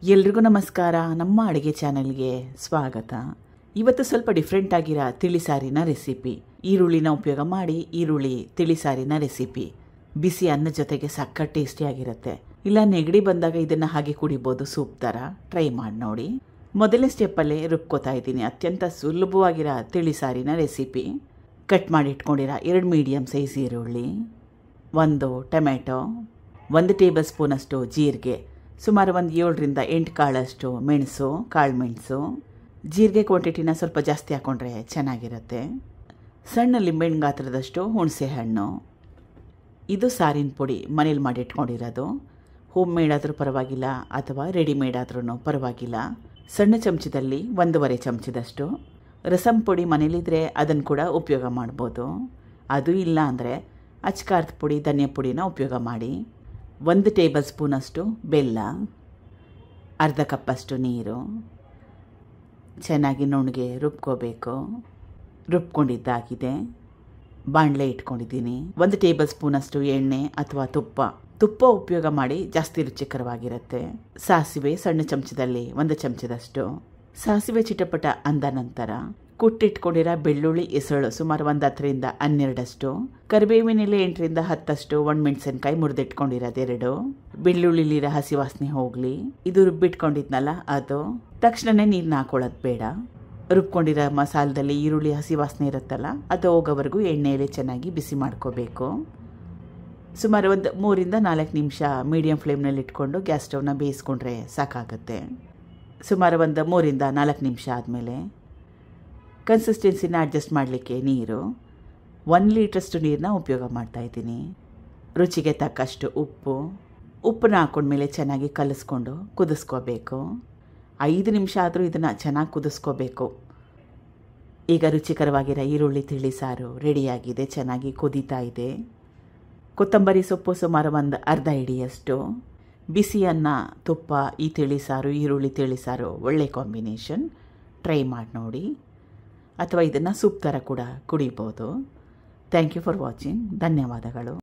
ಎಲ್ರಿಗೂ ನಮಸ್ಕಾರ. ನಮ್ಮ ಅಡುಗೆ ಚಾನೆಲ್ಗೆ ಸ್ವಾಗತ. ಇವತ್ತು ಸ್ವಲ್ಪ ಡಿಫ್ರೆಂಟ್ ಆಗಿರೋ ತಿಳಿಸಾರಿನ ರೆಸಿಪಿ. ಈರುಳ್ಳಿನ ಉಪಯೋಗ ಮಾಡಿ ಈರುಳ್ಳಿ ತಿಳಿಸಾರಿನ ರೆಸಿಪಿ ಬಿಸಿ ಅನ್ನ ಜೊತೆಗೆ ಸಖತ್ ಟೇಸ್ಟಿಯಾಗಿರುತ್ತೆ. ಇಲ್ಲ ನೆಗಡಿ ಬಂದಾಗ ಇದನ್ನು ಹಾಗೆ ಕುಡಿಬೋದು, ಸೂಪ್ ಥರ. ಟ್ರೈ ಮಾಡಿ ನೋಡಿ. ಮೊದಲನೇ ಸ್ಟೆಪ್ಪಲ್ಲೇ ರುಬ್ಕೋತಾ ಇದ್ದೀನಿ. ಅತ್ಯಂತ ಸುಲಭವಾಗಿರೋ ತಿಳಿಸಾರಿನ ರೆಸಿಪಿ. ಕಟ್ ಮಾಡಿ ಇಟ್ಕೊಂಡಿರೋ 2 ಮೀಡಿಯಮ್ ಸೈಜ್ ಈರುಳ್ಳಿ, 1 ಟೊಮೆಟೊ, 1 ಟೇಬಲ್ ಸ್ಪೂನಷ್ಟು ಜೀರಿಗೆ, ಸುಮಾರು 7ರಿಂದ 8 ಕಾಳಷ್ಟು ಮೆಣಸು, ಕಾಳು ಮೆಣಸು. ಜೀರಿಗೆ ಕ್ವಾಂಟಿಟಿನ ಸ್ವಲ್ಪ ಜಾಸ್ತಿ ಹಾಕ್ಕೊಂಡ್ರೆ ಚೆನ್ನಾಗಿರುತ್ತೆ. ಸಣ್ಣ ಲಿಂಬೆಹಣ್ಣು ಗಾತ್ರದಷ್ಟು ಹುಣಸೆ ಹಣ್ಣು. ಇದು ಸಾರಿನ ಪುಡಿ ಮನೇಲಿ ಮಾಡಿ ಇಟ್ಕೊಂಡಿರೋದು. ಹೋಮ್ ಮೇಡ್ ಆದರೂ ಪರವಾಗಿಲ್ಲ ಅಥವಾ ರೆಡಿಮೇಡ್ ಆದ್ರೂ ಪರವಾಗಿಲ್ಲ. ಸಣ್ಣ ಚಮಚದಲ್ಲಿ 1.5 ಚಮಚದಷ್ಟು. ರಸಂ ಪುಡಿ ಮನೇಲಿದ್ರೆ ಅದನ್ನು ಕೂಡ ಉಪಯೋಗ ಮಾಡ್ಬೋದು. ಅದು ಇಲ್ಲ ಅಂದರೆ ಅಚ್ಕಾರದ ಪುಡಿ, ಧನಿಯಾ ಪುಡಿನ ಉಪಯೋಗ ಮಾಡಿ. 1 ಟೇಬಲ್ ಸ್ಪೂನಷ್ಟು ಬೆಲ್ಲ, ಅರ್ಧ ಕಪ್ಪಷ್ಟು ನೀರು. ಚೆನ್ನಾಗಿ ನುಣ್ಣಗೆ ರುಬ್ಕೋಬೇಕು. ರುಬ್ಕೊಂಡಿದ್ದಾಗಿದೆ. ಬಾಣಲೆ ಇಟ್ಕೊಂಡಿದ್ದೀನಿ. 1 ಟೇಬಲ್ ಸ್ಪೂನಷ್ಟು ಎಣ್ಣೆ ಅಥವಾ ತುಪ್ಪ ಉಪಯೋಗ ಮಾಡಿ, ಜಾಸ್ತಿ ರುಚಿಕರವಾಗಿರುತ್ತೆ. ಸಾಸಿವೆ ಸಣ್ಣ ಚಮಚದಲ್ಲಿ 1 ಚಮಚದಷ್ಟು. ಸಾಸಿವೆ ಚಿಟಪಟ ಅಂದ ನಂತರ ಕುಟ್ಟಿಟ್ಕೊಂಡಿರೋ ಬೆಳ್ಳುಳ್ಳಿ ಎಸಳು ಸುಮಾರು 10ರಿಂದ 12. ಕರಿಬೇವಿನೆಲೆ 8ರಿಂದ 10. ಒಣಮೆಣಸಿನಕಾಯಿ ಮುರಿದಿಟ್ಕೊಂಡಿರೋದು 2. ಬೆಳ್ಳುಳ್ಳಿಲಿರೋ ಹಸಿ ವಾಸನೆ ಹೋಗಲಿ. ಇದು ರುಬ್ಬಿಟ್ಕೊಂಡಿದ್ನಲ್ಲ ಅದು. ತಕ್ಷಣನೇ ನೀರನ್ನ ಹಾಕೊಳ್ಳೋದು ಬೇಡ. ರುಬ್ಕೊಂಡಿರೋ ಮಸಾಲದಲ್ಲಿ ಈರುಳ್ಳಿ ಹಸಿ ವಾಸನೆ ಇರುತ್ತಲ್ಲ, ಅದು ಹೋಗೋವರೆಗೂ ಎಣ್ಣೆಯಲ್ಲಿ ಚೆನ್ನಾಗಿ ಬಿಸಿ ಮಾಡ್ಕೋಬೇಕು. ಸುಮಾರು 3ರಿಂದ 4 ನಿಮಿಷ ಮೀಡಿಯಂ ಫ್ಲೇಮ್ನಲ್ಲಿ ಇಟ್ಕೊಂಡು ಗ್ಯಾಸ್ ಸ್ಟವ್ನ ಬೇಯಿಸ್ಕೊಂಡ್ರೆ ಸಾಕಾಗುತ್ತೆ. ಸುಮಾರು 3ರಿಂದ 4 ನಿಮಿಷ ಆದಮೇಲೆ ಕನ್ಸಿಸ್ಟೆನ್ಸಿನ ಅಡ್ಜಸ್ಟ್ ಮಾಡಲಿಕ್ಕೆ ನೀರು 1 ಲೀಟ್ರಷ್ಟು ನೀರನ್ನ ಉಪಯೋಗ ಮಾಡ್ತಾಯಿದ್ದೀನಿ. ರುಚಿಗೆ ತಕ್ಕಷ್ಟು ಉಪ್ಪನ್ನ ಹಾಕೊಂಡ್ಮೇಲೆ ಚೆನ್ನಾಗಿ ಕಲಿಸ್ಕೊಂಡು ಕುದಿಸ್ಕೋಬೇಕು. 5 ನಿಮಿಷ ಆದರೂ ಇದನ್ನು ಚೆನ್ನಾಗಿ ಕುದಿಸ್ಕೋಬೇಕು. ಈಗ ರುಚಿಕರವಾಗಿರೋ ಈರುಳ್ಳಿ ತಿಳಿಸಾರು ರೆಡಿಯಾಗಿದೆ. ಚೆನ್ನಾಗಿ ಕುದೀತಾ ಇದೆ. ಕೊತ್ತಂಬರಿ ಸೊಪ್ಪು ಸುಮಾರು 1 ಅರ್ಧ ಹಿಡಿಯಷ್ಟು. ಬಿಸಿ ಅನ್ನ, ತುಪ್ಪ, ಈ ತಿಳಿಸಾರು, ಈರುಳ್ಳಿ ತಿಳಿಸಾರು ಒಳ್ಳೆ ಕಾಂಬಿನೇಷನ್. ಟ್ರೈ ಮಾಡಿ ನೋಡಿ. ಅಥವಾ ಇದನ್ನು ಸೂಪ್ ಥರ ಕೂಡ ಕುಡಿಬೋದು. Thank you for watching. ಧನ್ಯವಾದಗಳು.